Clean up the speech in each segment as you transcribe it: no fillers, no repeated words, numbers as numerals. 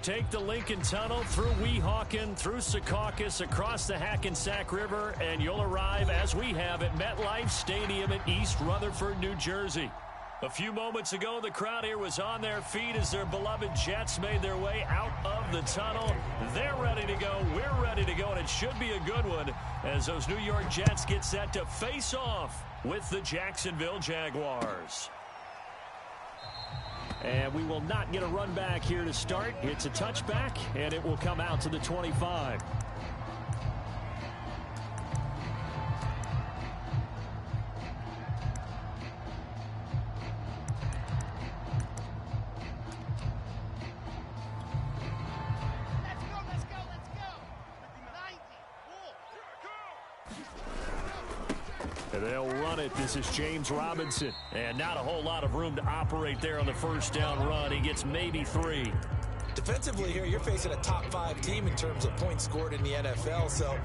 take the Lincoln Tunnel through Weehawken, through Secaucus, across the Hackensack River, and you'll arrive, as we have, at MetLife Stadium in East Rutherford, New Jersey. A few moments ago, the crowd here was on their feet as their beloved Jets made their way out of the tunnel. They're ready to go. We're ready to go, and it should be a good one as those New York Jets get set to face off with the Jacksonville Jaguars. And we will not get a run back here to start. It's a touchback, and it will come out to the 25. They'll run it. This is James Robinson. And not a whole lot of room to operate there on the first down run. He gets maybe 3. Defensively here, you're facing a top 5 team in terms of points scored in the NFL. So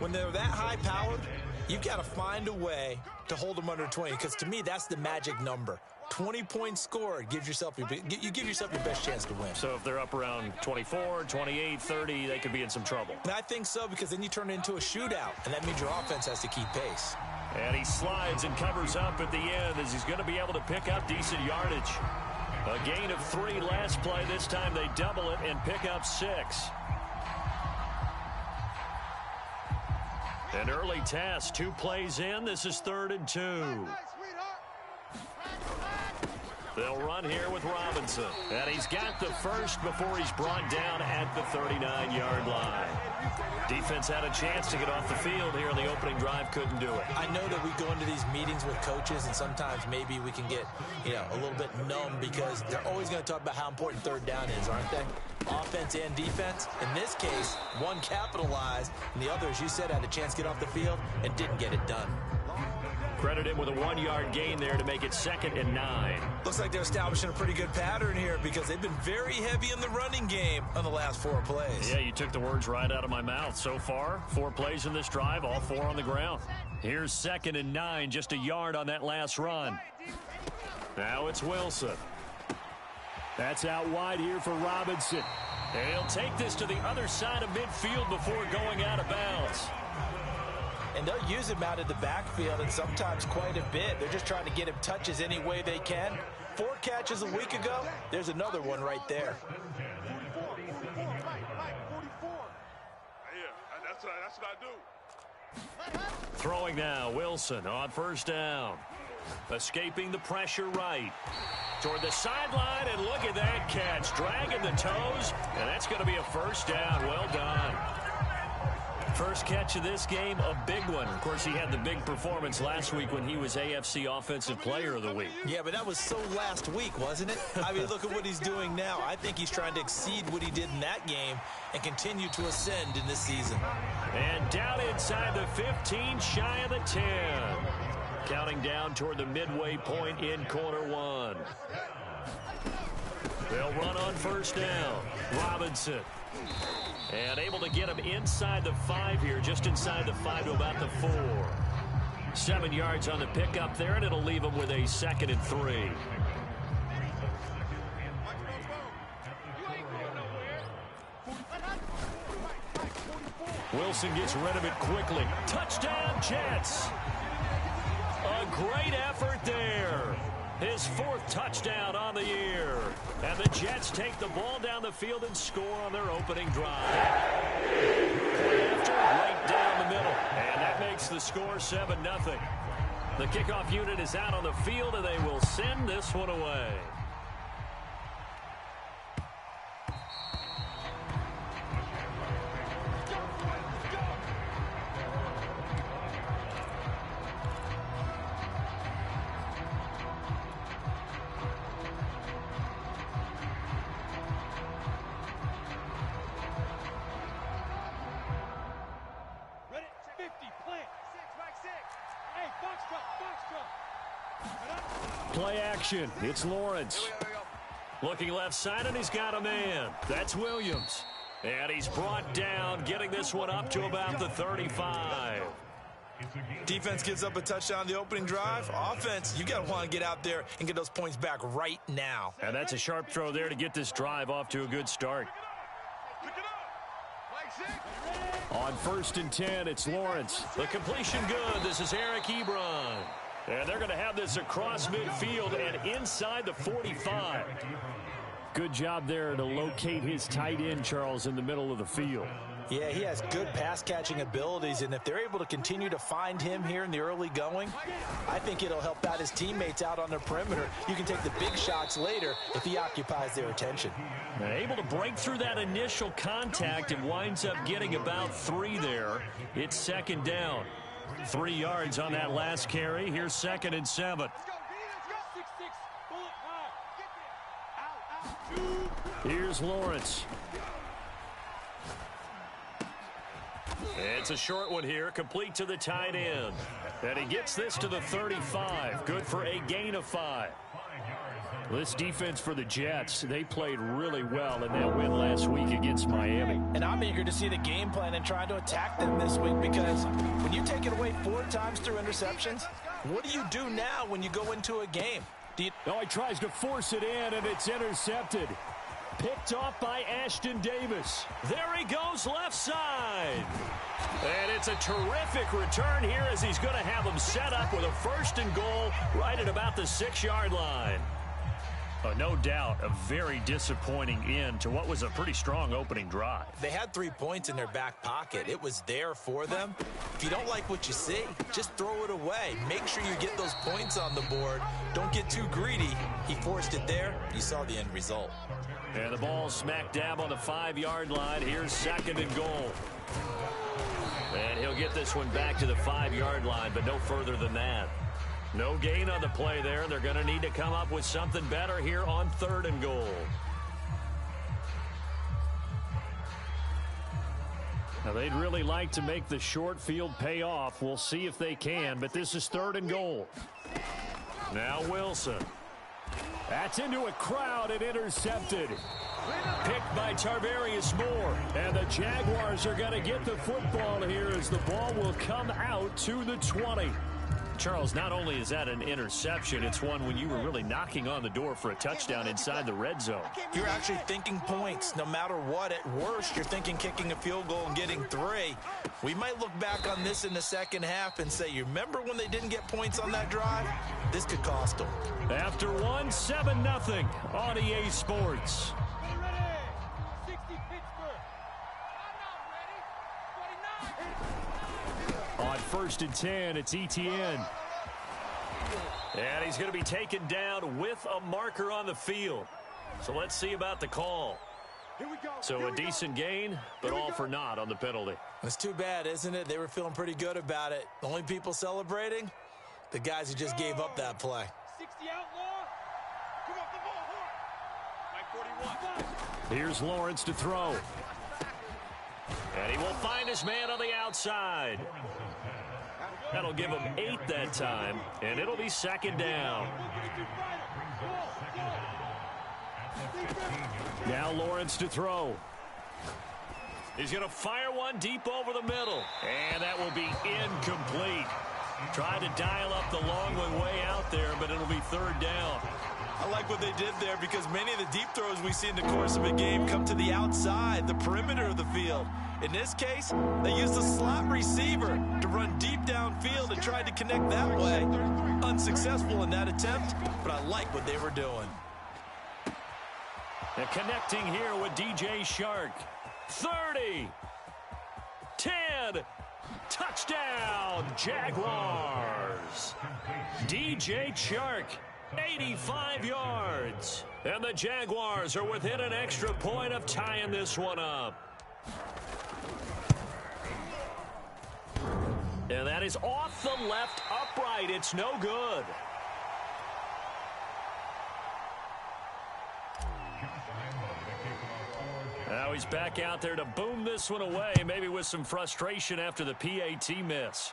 when they're that high-powered, you've got to find a way to hold them under 20. Because to me, that's the magic number. 20 points scored, you give yourself your best chance to win. So if they're up around 24, 28, 30, they could be in some trouble. And I think so, because then you turn it into a shootout, and that means your offense has to keep pace. And he slides and covers up at the end as he's going to be able to pick up decent yardage. A gain of 3 last play. This time they double it and pick up 6. An early test. 2 plays in. This is 3rd and 2. They'll run here with Robinson. And he's got the first before he's brought down at the 39-yard line. Defense had a chance to get off the field here on the opening drive. Couldn't do it. I know that we go into these meetings with coaches, and sometimes maybe we can get, a little bit numb because they're always going to talk about how important 3rd down is, aren't they? Offense and defense. In this case, one capitalized, and the other, as you said, had a chance to get off the field and didn't get it done. Credit him with a 1-yard gain there to make it 2nd and 9. Looks like they're establishing a pretty good pattern here because they've been very heavy in the running game on the last 4 plays. Yeah, you took the words right out of my mouth. So far, 4 plays in this drive, all 4 on the ground. Here's 2nd and 9, just a yard on that last run. Now it's Wilson. That's out wide here for Robinson. And he'll take this to the other side of midfield before going out of bounds. And they'll use him out of the backfield, and sometimes quite a bit. They're just trying to get him touches any way they can. 4 catches a week ago. There's another one right there. That's what I do. Throwing now, Wilson on 1st down. Escaping the pressure right. Toward the sideline, and look at that catch. Dragging the toes, and that's going to be a 1st down. Well done. First catch of this game, a big one. Of course, he had the big performance last week when he was AFC Offensive Player of the Week. Yeah, but that was so last week, wasn't it? I mean, look at what he's doing now. I think he's trying to exceed what he did in that game and continue to ascend in this season. And down inside the 15, shy of the 10. Counting down toward the midway point in quarter 1. They'll run on 1st down. Robinson. And able to get him inside the 5 here, just inside the 5 to about the 4. 7 yards on the pickup there, and it'll leave him with a 2nd and 3. Wilson gets rid of it quickly. Touchdown, Jets! A great effort there. His 4th touchdown on the year. And the Jets take the ball down the field and score on their opening drive. After, right down the middle. And that makes the score 7-0. The kickoff unit is out on the field, and they will send this one away. Play action. It's Lawrence. Looking left side, and he's got a man. That's Williams. And he's brought down, getting this one up to about the 35. Defense gives up a touchdown the opening drive. Offense, you got to want to get out there and get those points back right now. And that's a sharp throw there to get this drive off to a good start. On 1st and 10, it's Lawrence. The completion good. This is Eric Ebron. And they're going to have this across midfield and inside the 45. Good job there to locate his tight end, Charles, in the middle of the field. Yeah, he has good pass-catching abilities, and if they're able to continue to find him here in the early going, I think it'll help out his teammates out on the perimeter. You can take the big shots later if he occupies their attention. And able to break through that initial contact and winds up getting about 3 there. It's 2nd down. 3 yards on that last carry. Here's 2nd and 7. Here's Lawrence. It's a short one here, complete to the tight end. And he gets this to the 35. Good for a gain of 5. This defense for the Jets, they played really well in that win last week against Miami. And I'm eager to see the game plan and trying to attack them this week, because when you take it away 4 times through interceptions, what do you do now when you go into a game? He tries to force it in, and it's intercepted. Picked off by Ashton Davis. There he goes left side. And it's a terrific return here as he's going to have them set up with a 1st and goal right at about the 6-yard line. No doubt a very disappointing end to what was a pretty strong opening drive. They had 3 points in their back pocket. It was there for them. If you don't like what you see, just throw it away. Make sure you get those points on the board. Don't get too greedy. He forced it there. You saw the end result. And the ball smack dab on the 5-yard line. Here's 2nd and goal. And he'll get this one back to the 5-yard line, but no further than that. No gain on the play there. They're going to need to come up with something better here on 3rd and goal. Now, they'd really like to make the short field pay off. We'll see if they can, but this is 3rd and goal. Now Wilson. That's into a crowd and intercepted. Picked by Tarvarius Moore. And the Jaguars are going to get the football here as the ball will come out to the 20. Charles, not only is that an interception, it's one when you were really knocking on the door for a touchdown inside the red zone. You're actually thinking points no matter what. At worst, you're thinking kicking a field goal and getting 3. We might look back on this in the second half and say, you remember when they didn't get points on that drive? This could cost them. After 7-0 on EA Sports. On 1st and 10, it's Etienne. And he's going to be taken down with a marker on the field. So let's see about the call. So a decent gain, but all for naught on the penalty. It's too bad, isn't it? They were feeling pretty good about it. The only people celebrating, the guys who just gave up that play. 60 outlaw. Come up the ball, Mike 41. Here's Lawrence to throw. And he will find his man on the outside. That'll give him 8 that time, and it'll be 2nd down. Now Lawrence to throw. He's going to fire one deep over the middle, and that will be incomplete. Tried to dial up the long one way out there, but it'll be 3rd down. I like what they did there because many of the deep throws we see in the course of a game come to the outside, the perimeter of the field. In this case, they used a slot receiver to run deep downfield and tried to connect that way. Unsuccessful in that attempt, but I like what they were doing. And connecting here with DJ Shark. 30. 10. Touchdown, Jaguars. DJ Shark, 85 yards. And the Jaguars are within an extra point of tying this one up. And that is off the left upright. It's no good. Now he's back out there to boom this one away, maybe with some frustration after the PAT miss.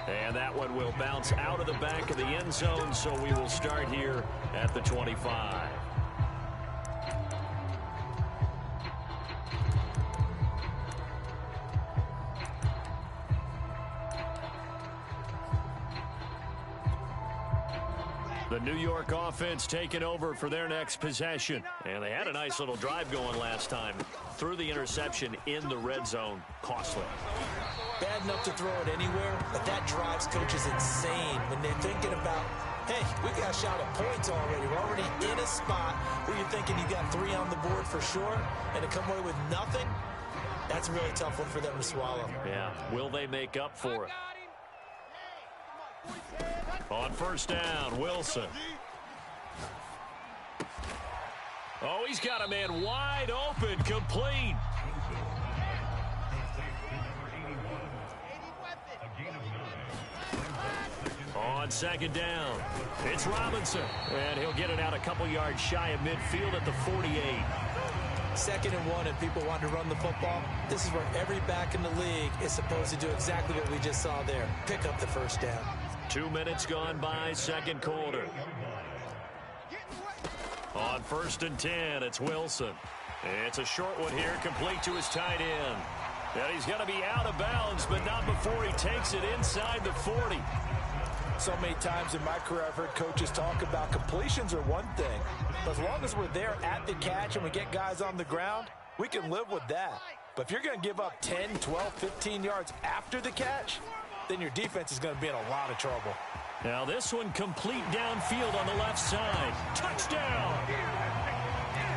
And that one will bounce out of the back of the end zone, so we will start here at the 25. The New York offense taking over for their next possession. And they had a nice little drive going last time. Threw the interception in the red zone. Costly. Bad enough to throw it anywhere, but that drives coaches insane when they're thinking about, hey, we got a shot at points already. We're already in a spot where you're thinking you got 3 on the board for sure, and to come away with nothing, that's a really tough one for them to swallow. Yeah, will they make up for it? On first down, Wilson. Oh, he's got a man wide open, complete. On second down, it's Robinson. And he'll get it out a couple yards shy of midfield at the 48. 2nd and 1, and people want to run the football. This is where every back in the league is supposed to do exactly what we just saw there. Pick up the first down. 2 minutes gone by, second quarter. On first and 10, it's Wilson. It's a short one here, complete to his tight end. And he's going to be out of bounds, but not before he takes it inside the 40. So many times in my career I've heard coaches talk about completions are one thing. But as long as we're there at the catch and we get guys on the ground, we can live with that. But if you're going to give up 10, 12, 15 yards after the catch, then your defense is going to be in a lot of trouble. Now this one complete downfield on the left side. Touchdown!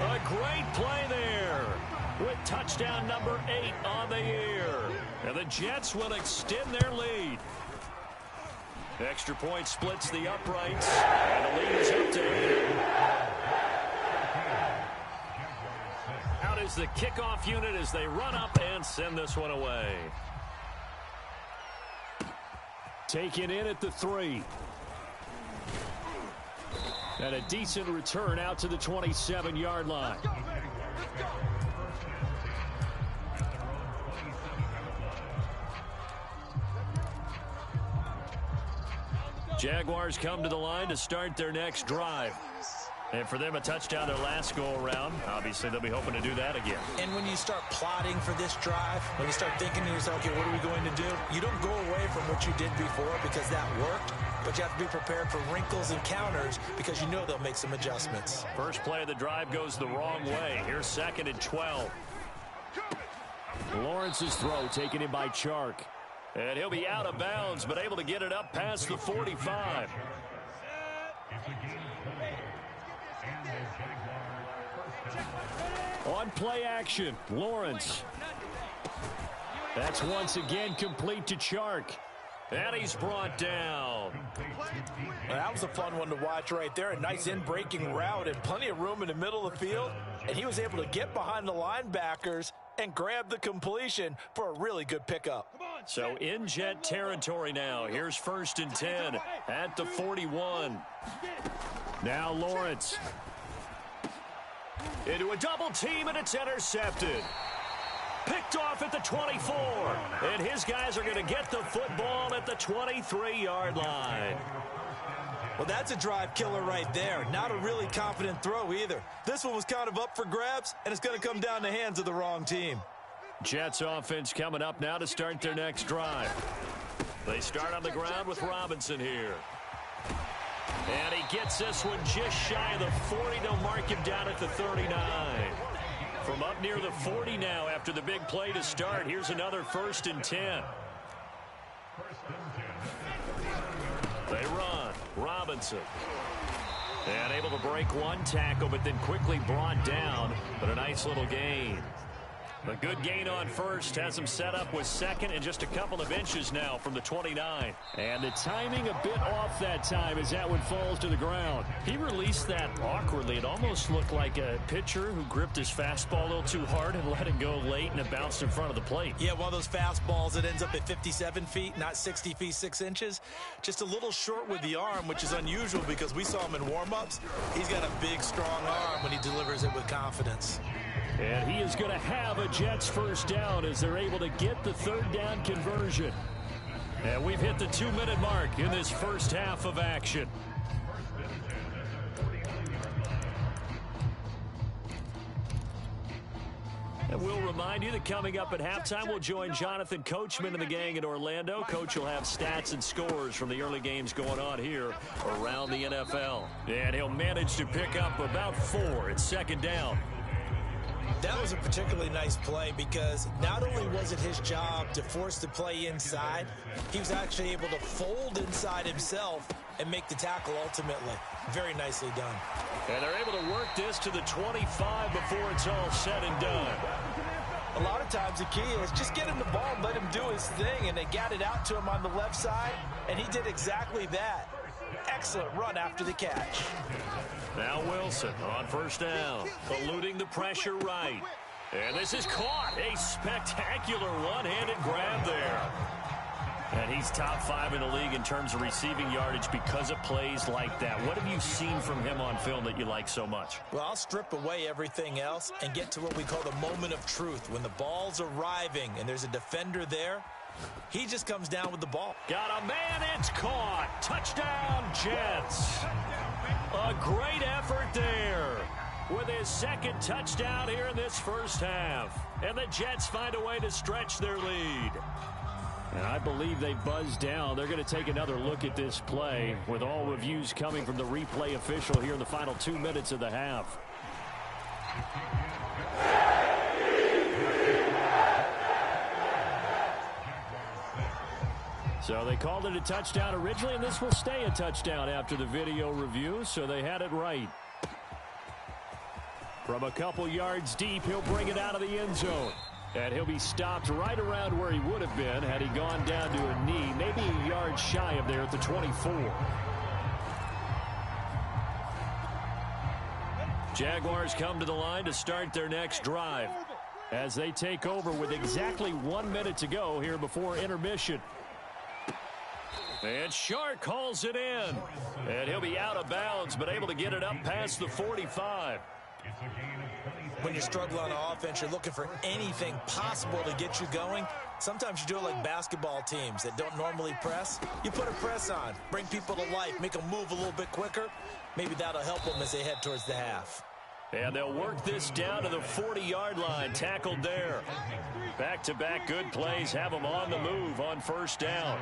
A great play there with touchdown number 8 on the year. And the Jets will extend their lead. Extra point splits the uprights, and the lead is up to 8. Out is the kickoff unit as they run up and send this one away. Taken in at the 3. And a decent return out to the 27-yard line. Jaguars come to the line to start their next drive. And for them, a touchdown their last go-around. Obviously, they'll be hoping to do that again. And when you start plotting for this drive, when you start thinking to yourself, okay, what are we going to do? You don't go away from what you did before because that worked, but you have to be prepared for wrinkles and counters because you know they'll make some adjustments. First play of the drive goes the wrong way. Here's 2nd and 12. Lawrence's throw taken in by Chark. And he'll be out of bounds, but able to get it up past the 45. On play action, Lawrence. That's once again complete to Chark. And he's brought down. Well, that was a fun one to watch right there. A nice in-breaking route and plenty of room in the middle of the field. And he was able to get behind the linebackers and grab the completion for a really good pickup. So in Jet territory now. Here's 1st and 10 at the 41. Now Lawrence. Into a double team, and it's intercepted. Picked off at the 24. And his guys are going to get the football at the 23-yard line. Well, that's a drive killer right there. Not a really confident throw either. This one was kind of up for grabs, and it's going to come down the hands of the wrong team. Jets offense coming up now to start their next drive. They start on the ground with Robinson here. And he gets this one just shy of the 40. They'll mark him down at the 39. From up near the 40 now after the big play to start. Here's another 1st and 10. They run. Robinson. And able to break one tackle, but then quickly brought down. But a nice little gain. A good gain on first has him set up with 2nd and just a couple of inches now from the 29. And the timing a bit off that time as that one falls to the ground. He released that awkwardly. It almost looked like a pitcher who gripped his fastball a little too hard and let it go late, and it bounced in front of the plate. Yeah, one of those fastballs that ends up at 57 feet, not 60 feet 6 inches. Just a little short with the arm, which is unusual because we saw him in warm-ups. He's got a big, strong arm when he delivers it with confidence. And he is going to have a Jets first down as they're able to get the 3rd down conversion. And we've hit the 2-minute mark in this first half of action. And we'll remind you that coming up at halftime, we'll join Jonathan Coachman and the gang in Orlando. Coach will have stats and scores from the early games going on here around the NFL. And he'll manage to pick up about 4. It's second down. That was a particularly nice play because not only was it his job to force the play inside, he was actually able to fold inside himself and make the tackle ultimately. Very nicely done. And they're able to work this to the 25 before it's all said and done. A lot of times the key is just get him the ball and let him do his thing, and they got it out to him on the left side, and he did exactly that. Excellent run after the catch. Now Wilson on first down, eluding the pressure right. And this is caught. A spectacular one-handed grab there. And he's top 5 in the league in terms of receiving yardage because of plays like that. What have you seen from him on film that you like so much? Well, I'll strip away everything else and get to what we call the moment of truth. When the ball's arriving and there's a defender there, he just comes down with the ball. Got a man, it's caught. Touchdown, Jets. A great effort there with his second touchdown here in this first half. And the Jets find a way to stretch their lead. And I believe they buzzed down. They're going to take another look at this play with all reviews coming from the replay official here in the final 2 minutes of the half. So they called it a touchdown originally, and this will stay a touchdown after the video review, so they had it right. From a couple yards deep, he'll bring it out of the end zone. And he'll be stopped right around where he would have been had he gone down to a knee, maybe a yard shy of there at the 24. Jaguars come to the line to start their next drive as they take over with exactly 1 minute to go here before intermission. And Shark calls it in. And he'll be out of bounds, but able to get it up past the 45. When you struggle on offense, you're looking for anything possible to get you going. Sometimes you do it like basketball teams that don't normally press. You put a press on, bring people to life, make them move a little bit quicker. Maybe that'll help them as they head towards the half. And they'll work this down to the 40-yard line, tackled there. Back-to-back good plays have them on the move on first down.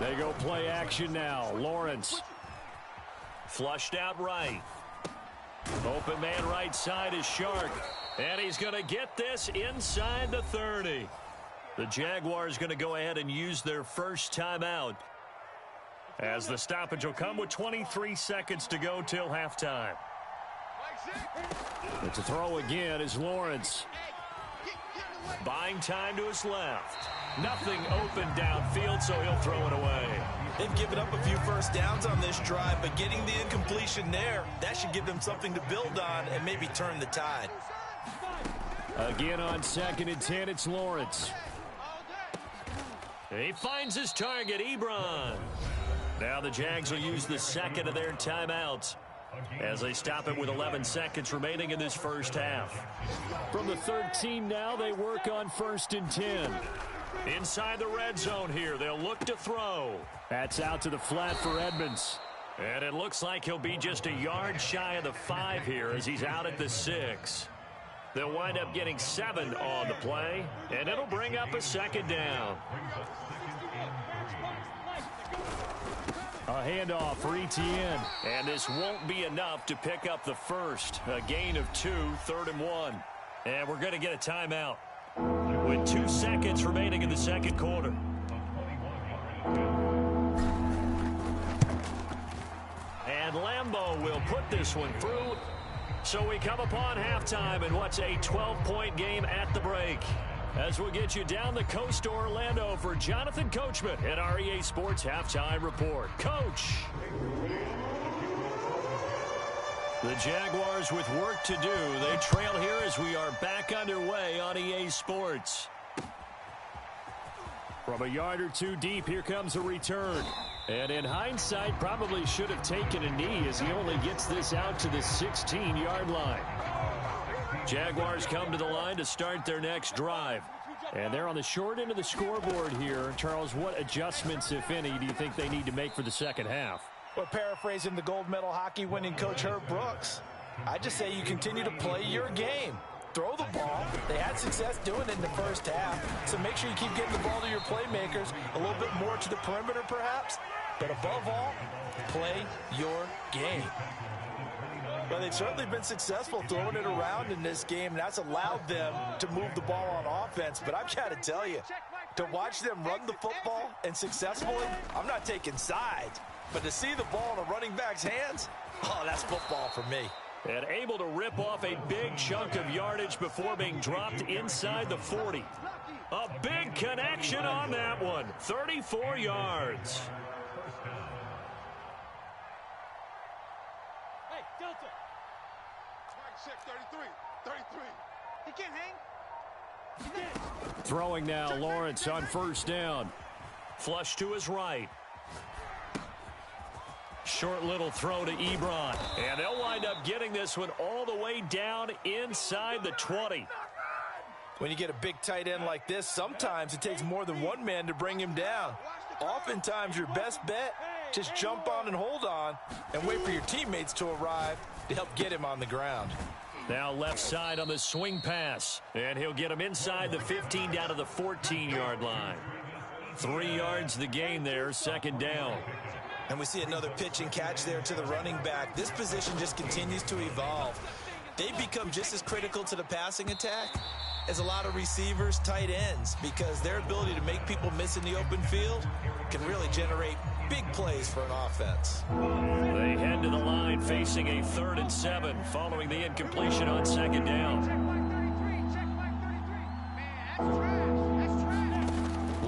They go play action now. Lawrence flushed out right. Open man right side is Shark. And he's going to get this inside the 30. The Jaguars going to go ahead and use their first timeout, as the stoppage will come with 23 seconds to go till halftime. It's a throw again is Lawrence. Buying time to his left. Nothing open downfield, so he'll throw it away. They've given up a few first downs on this drive, but getting the incompletion there, that should give them something to build on and maybe turn the tide. Again on 2nd and 10, it's Lawrence. He finds his target, Ebron. Now the Jags will use the second of their timeouts as they stop it with 11 seconds remaining in this first half. From the 13 now, they work on 1st and 10. Inside the red zone here, they'll look to throw. That's out to the flat for Edmonds. And it looks like he'll be just a yard shy of the 5 here as he's out at the 6. They'll wind up getting 7 on the play, and it'll bring up a second down. A handoff for Etienne. And this won't be enough to pick up the first. A gain of 2, 3rd and 1. And we're going to get a timeout with 2 seconds remaining in the second quarter. And Lambeau will put this one through. So we come upon halftime in what's a 12-point game at the break. As we'll get you down the coast to Orlando for Jonathan Coachman at our EA Sports Halftime Report. Coach! The Jaguars with work to do. They trail here as we are back underway on EA Sports. From a yard or 2 deep, here comes a return. And in hindsight, probably should have taken a knee as he only gets this out to the 16-yard line. Jaguars come to the line to start their next drive. And they're on the short end of the scoreboard here. Charles, what adjustments, if any, do you think they need to make for the second half? Well, paraphrasing the gold medal hockey winning coach Herb Brooks, I just say you continue to play your game. throw the ball. They had success doing it in the first half, so make sure you keep getting the ball to your playmakers, a little bit more to the perimeter perhaps, but above all, play your game. Well, they've certainly been successful throwing it around in this game, and that's allowed them to move the ball on offense. But I've got to tell you, to watch them run the football and successfully, I'm not taking sides, but to see the ball in a running back's hands, oh, that's football for me. And able to rip off a big chunk of yardage before being dropped inside the 40. A big connection on that one. 34 yards. Hey, Delta. 26, 33, 33. He can't hang. Throwing now, Lawrence on first down. Flush to his right. Short little throw to Ebron. And they'll wind up getting this one all the way down inside the 20. When you get a big tight end like this, sometimes it takes more than one man to bring him down. Oftentimes, your best bet, just jump on and hold on and wait for your teammates to arrive to help get him on the ground. Now left side on the swing pass. And he'll get him inside the 15 down to the 14-yard line. 3 yards the gain there, second down. And we see another pitch and catch there to the running back. This position just continues to evolve. They become just as critical to the passing attack as a lot of receivers, tight ends, because their ability to make people miss in the open field can really generate big plays for an offense. They head to the line facing a 3rd and 7 following the incompletion on second down.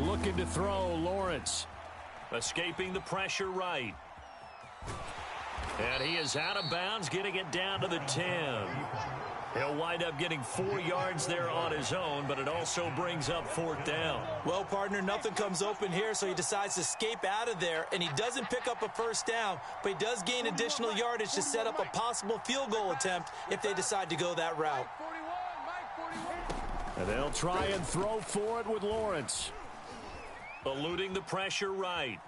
Looking to throw, Lawrence. Escaping the pressure right. And he is out of bounds, getting it down to the 10. He'll wind up getting 4 yards there on his own, but it also brings up 4th down. Well, partner, nothing comes open here, so he decides to escape out of there, and he doesn't pick up a first down, but he does gain additional yardage to set up a possible field goal attempt if they decide to go that route. And they'll try and throw for it with Lawrence. Eluding the pressure right.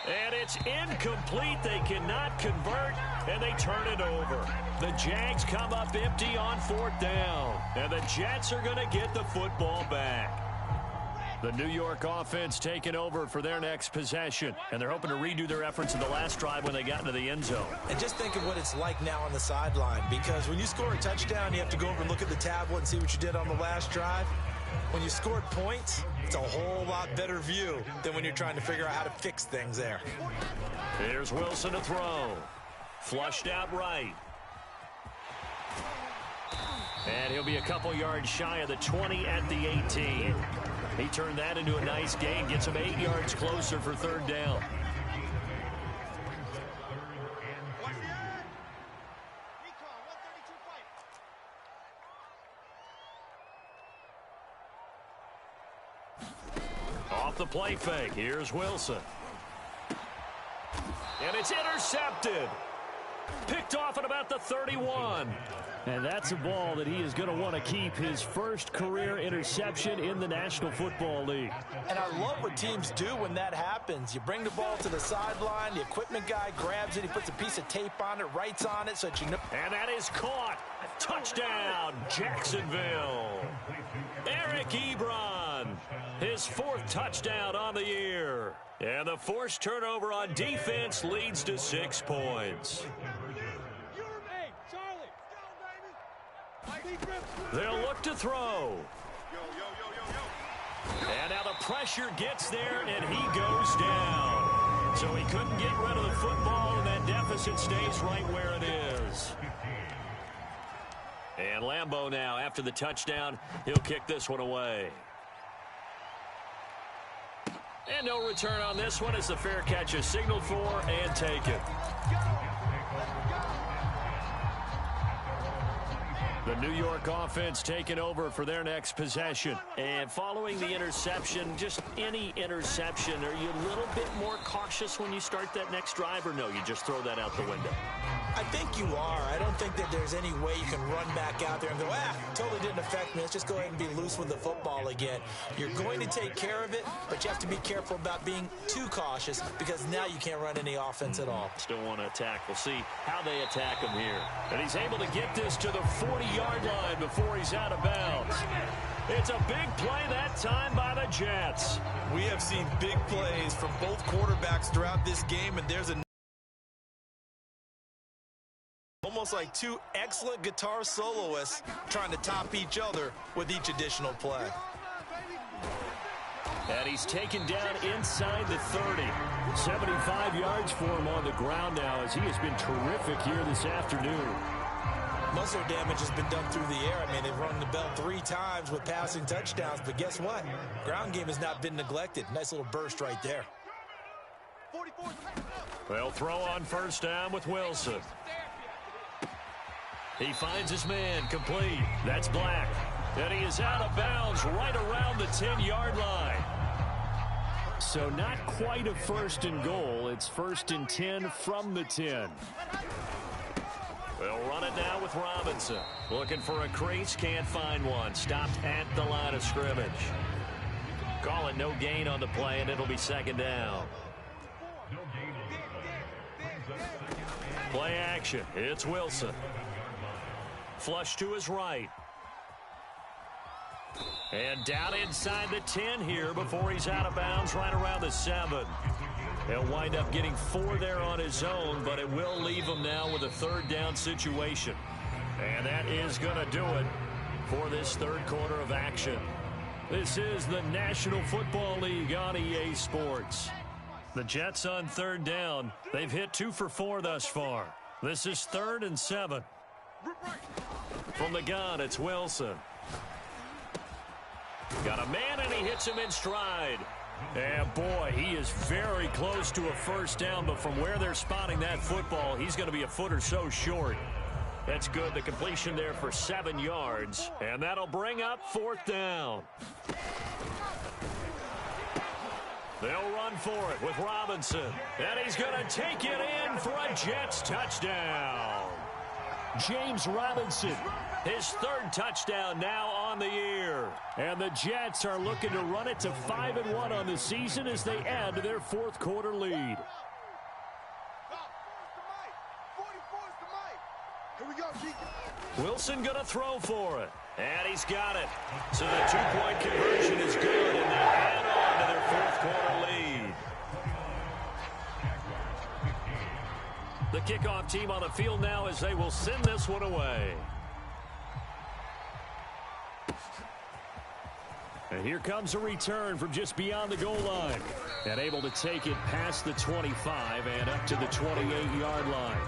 And it's incomplete. They cannot convert, and they turn it over. The Jags come up empty on 4th down, and the Jets are going to get the football back. The New York offense taking over for their next possession, and they're hoping to redo their efforts in the last drive when they got into the end zone. And just think of what it's like now on the sideline, because when you score a touchdown, you have to go over and look at the tablet and see what you did on the last drive. When you scored points, it's a whole lot better view than when you're trying to figure out how to fix things there. Here's Wilson to throw. Flushed out right. And he'll be a couple yards shy of the 20 at the 18. He turned that into a nice gain, gets him 8 yards closer for 3rd down. Off the play fake, here's Wilson. And it's intercepted. Picked off at about the 31. And that's a ball that he is going to want to keep, his first career interception in the National Football League. And I love what teams do when that happens. You bring the ball to the sideline, the equipment guy grabs it, he puts a piece of tape on it, writes on it so that you know. And that is caught. Touchdown, Jacksonville. Eric Ebron, his 4th touchdown on the year. And the forced turnover on defense leads to 6 points. They'll look to throw. And now the pressure gets there, and he goes down. So he couldn't get rid of the football, and that deficit stays right where it is. And Lambeau now, after the touchdown, he'll kick this one away. And no return on this one as the fair catch is signaled for and taken. The New York offense taking over for their next possession. And following the interception, just any interception, are you a little bit more cautious when you start that next drive, or no, you just throw that out the window? I think you are. I don't think that there's any way you can run back out there and go, totally didn't affect me. Let's just go ahead and be loose with the football again. You're going to take care of it, but you have to be careful about being too cautious because now you can't run any offense at all. Still want to attack. We'll see how they attack him here. And he's able to get this to the 40 30-yard line before he's out of bounds. It's a big play that time by the Jets. We have seen big plays from both quarterbacks throughout this game, and there's almost like two excellent guitar soloists trying to top each other with each additional play. And he's taken down inside the 30. 75 yards for him on the ground now as he has been terrific here this afternoon. Muscle damage has been done through the air. I mean, they've rung the bell 3 times with passing touchdowns, but guess what? Ground game has not been neglected. Nice little burst right there. They'll throw on first down with Wilson. He finds his man complete. That's Black. And he is out of bounds right around the 10-yard line. So not quite a first and goal. It's first and 10 from the 10. They'll run it now with Robinson. Looking for a crease, can't find one. Stopped at the line of scrimmage. Call it no gain on the play, and it'll be second down. Play action. It's Wilson. Flush to his right. And down inside the 10 here before he's out of bounds right around the 7. He'll wind up getting 4 there on his own, but it will leave him now with a third down situation. And that is going to do it for this third quarter of action. This is the National Football League on EA Sports. The Jets on third down. They've hit 2 for 4 thus far. This is 3rd and 7. From the gun, it's Wilson. Got a man, and he hits him in stride. And, boy, he is very close to a first down, but from where they're spotting that football, he's going to be a foot or so short. That's good. The completion there for 7 yards, and that'll bring up 4th down. They'll run for it with Robinson, and he's going to take it in for a Jets touchdown. James Robinson, his 3rd touchdown now on the year. And the Jets are looking to run it to 5-1 on the season as they add to their 4th quarter lead. Wilson going to throw for it. And he's got it. So the 2-point conversion is good, and they add on to their 4th quarter lead. The kickoff team on the field now as they will send this one away. And here comes a return from just beyond the goal line. And able to take it past the 25 and up to the 28-yard line.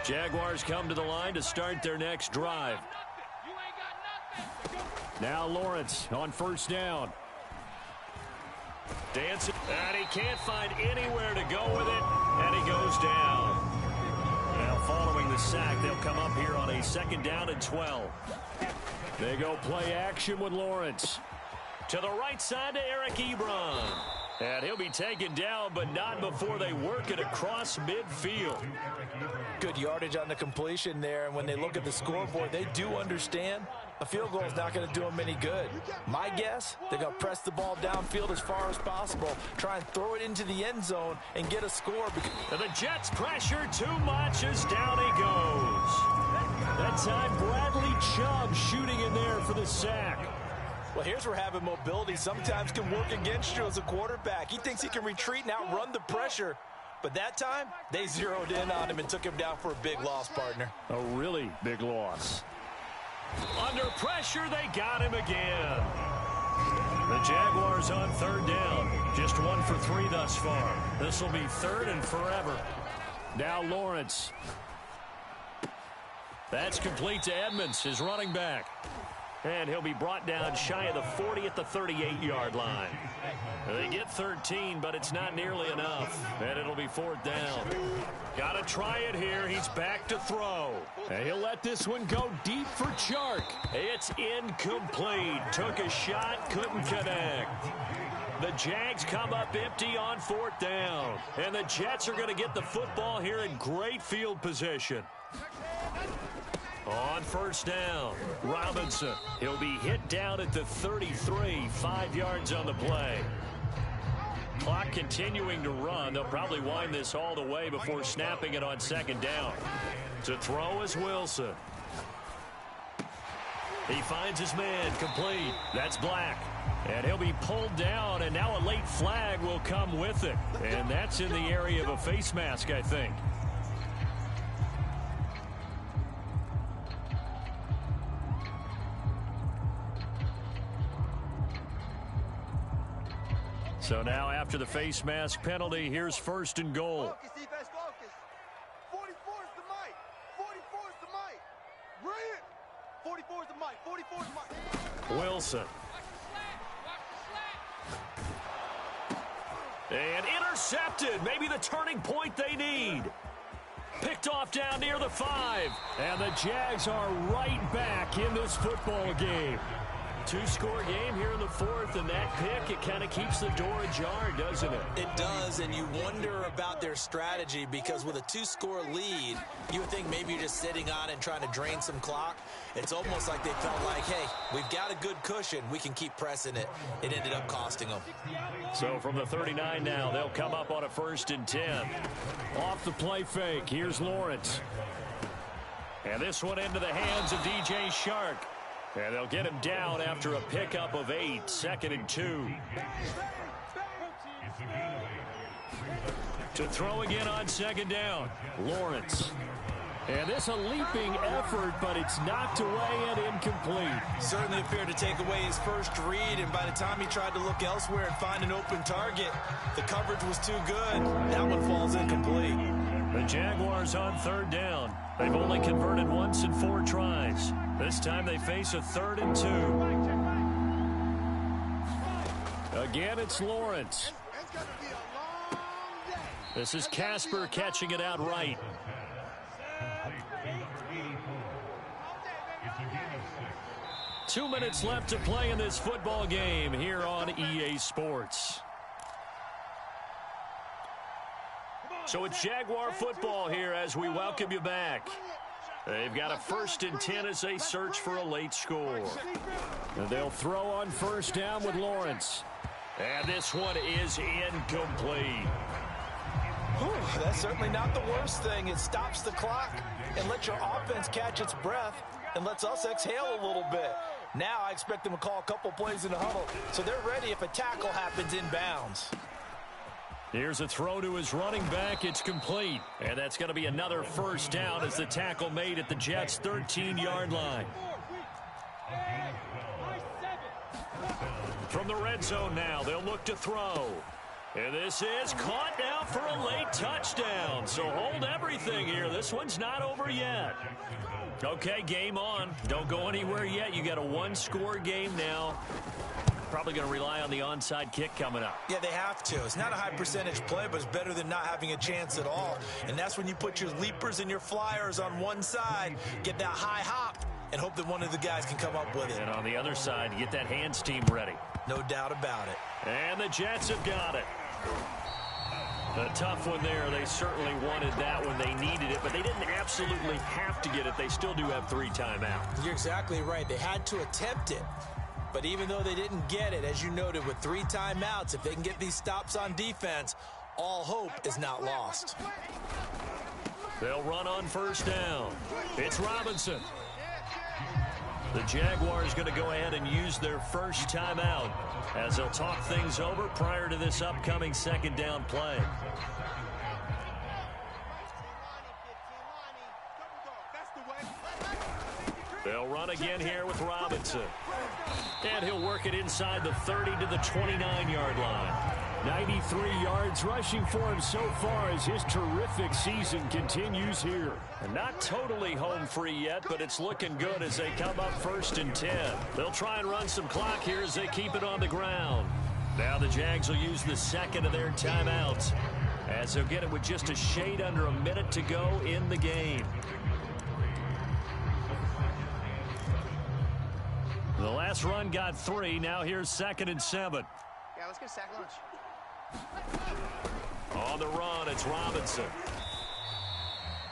Jaguars come to the line to start their next drive. Now Lawrence on first down. Dancing, and he can't find anywhere to go with it, and he goes down. Now following the sack, they'll come up here on a 2nd down and 12. They go play action with Lawrence. To the right side to Eric Ebron. And he'll be taken down, but not before they work it across midfield. Good yardage on the completion there, and when they look at the scoreboard, they do understand a field goal is not going to do them any good. My guess, they're going to press the ball downfield as far as possible, try and throw it into the end zone and get a score. And the Jets pressure too much as down he goes. That time Bradley Chubb shooting in there for the sack. Well, here's where having mobility sometimes can work against you as a quarterback. He thinks he can retreat and outrun the pressure. But that time, they zeroed in on him and took him down for a big loss, partner. A really big loss. Under pressure, they got him again. The Jaguars on third down. Just 1 for 3 thus far. This will be 3rd and forever. Now Lawrence. That's complete to Edmonds, his running back. And he'll be brought down shy of the 40 at the 38-yard line. They get 13, but it's not nearly enough. And it'll be 4th down. Got to try it here. He's back to throw. And he'll let this one go deep for Chark. It's incomplete. Took a shot, couldn't connect. The Jags come up empty on 4th down. And the Jets are going to get the football here in great field position. On first down, Robinson. He'll be hit down at the 33, 5 yards on the play. Clock continuing to run. They'll probably wind this all the way before snapping it on second down. To throw is Wilson. He finds his man, complete. That's Black. And he'll be pulled down, and now a late flag will come with it. And that's in the area of a face mask, I think. So now after the face mask penalty, here's first and goal. Focus, defense, focus. 44 is the mic. 44 is the mic. Brilliant. 44 is the mic. 44 is the mic. Wilson. And intercepted. Maybe the turning point they need. Picked off down near the 5. And the Jags are right back in this football game. Two-score game here in the fourth, and that pick, it kind of keeps the door ajar, doesn't it? It does, and you wonder about their strategy because with a two-score lead, you would think maybe you're just sitting on it and trying to drain some clock. It's almost like they felt like, hey, we've got a good cushion. We can keep pressing it. It ended up costing them. So from the 39 now, they'll come up on a 1st and 10. Off the play fake, here's Lawrence. And this one into the hands of DJ Shark. And they'll get him down after a pickup of 8, 2nd and 2. To throw again on 2nd down, Lawrence. And this a leaping effort, but it's knocked away and incomplete. Certainly appeared to take away his first read, and by the time he tried to look elsewhere and find an open target, the coverage was too good. That one falls incomplete. The Jaguars on 3rd down. They've only converted once in 4 tries. This time they face a 3rd and 2. Again, it's Lawrence. This is Casper catching it out right. Two minutes left to play in this football game here on EA Sports. So it's Jaguar football here as we welcome you back. They've got a 1st and 10 as they search for a late score. And they'll throw on 1st down with Lawrence. And this one is incomplete. Whew, that's certainly not the worst thing. It stops the clock and lets your offense catch its breath and lets us exhale a little bit. Now I expect them to call a couple plays in the huddle so they're ready if a tackle happens inbounds. Here's a throw to his running back. It's complete. And that's going to be another 1st down as the tackle made at the Jets' 13-yard line. From the red zone now, they'll look to throw. And this is caught now for a late touchdown. So hold everything here. This one's not over yet. Okay, game on. Don't go anywhere yet. You got a 1-score game now. Probably going to rely on the onside kick coming up. Yeah, they have to. It's not a high percentage play, but it's better than not having a chance at all. And that's when you put your leapers and your flyers on one side, get that high hop, and hope that one of the guys can come up with it. And on the other side, get that hands team ready. No doubt about it. And the Jets have got it. A tough one there. They certainly wanted that when they needed it, but they didn't absolutely have to get it. They still do have 3 timeouts. You're exactly right. They had to attempt it. But even though they didn't get it, as you noted, with 3 timeouts, if they can get these stops on defense, all hope is not lost. They'll run on 1st down. It's Robinson. The Jaguars going to go ahead and use their first timeout as they'll talk things over prior to this upcoming 2nd down play. They'll run again here with Robinson. And he'll work it inside the 30 to the 29-yard line. 93 yards rushing for him so far as his terrific season continues here. And not totally home free yet, but it's looking good as they come up 1st and 10. They'll try and run some clock here as they keep it on the ground. Now the Jags will use the 2nd of their timeouts as they'll get it with just a shade under a minute to go in the game. The last run got 3. Now here's 2nd and 7. Yeah, let's get sack lunch. On the run, it's Robinson.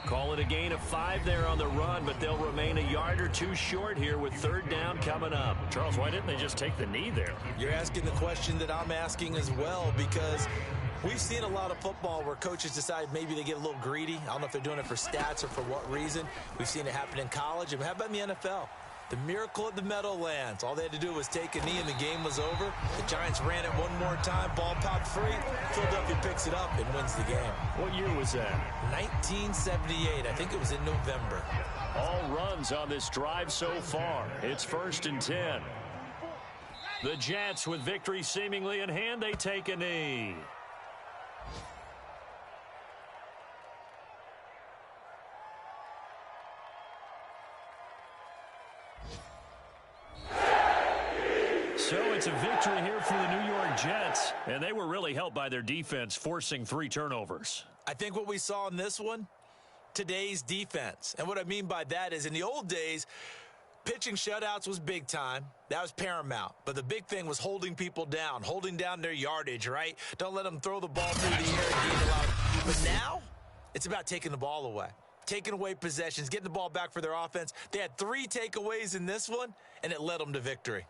Call it a gain of 5 there on the run, but they'll remain a yard or two short here with third down coming up. Charles, why didn't they just take the knee there? You're asking the question that I'm asking as well, because we've seen a lot of football where coaches decide maybe they get a little greedy. I don't know if they're doing it for stats or for what reason. We've seen it happen in college. And how about in the NFL? The miracle at the Meadowlands. All they had to do was take a knee and the game was over. The Giants ran it one more time. Ball popped free. Philadelphia picks it up and wins the game. What year was that? 1978. I think it was in November. All runs on this drive so far. It's 1st and 10. The Jets with victory seemingly in hand. They take a knee. So it's a victory here for the New York Jets, and they were really helped by their defense, forcing 3 turnovers. I think what we saw in this one, today's defense. And what I mean by that is in the old days, pitching shutouts was big time. That was paramount. But the big thing was holding people down, holding down their yardage, right? Don't let them throw the ball through the air and gain a lot. But now, it's about taking the ball away. Taking away possessions, getting the ball back for their offense. They had 3 takeaways in this one, and it led them to victory.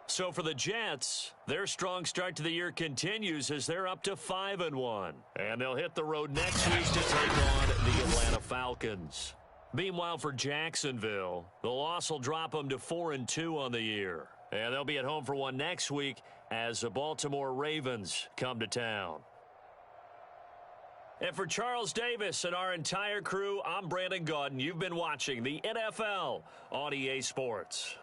So for the Jets, their strong start to the year continues as they're up to 5-1. And they'll hit the road next week to take on the Atlanta Falcons. Meanwhile, for Jacksonville, the loss will drop them to 4-2 on the year. And they'll be at home for one next week as the Baltimore Ravens come to town. And for Charles Davis and our entire crew, I'm Brandon Gaudin. You've been watching the NFL on EA Sports.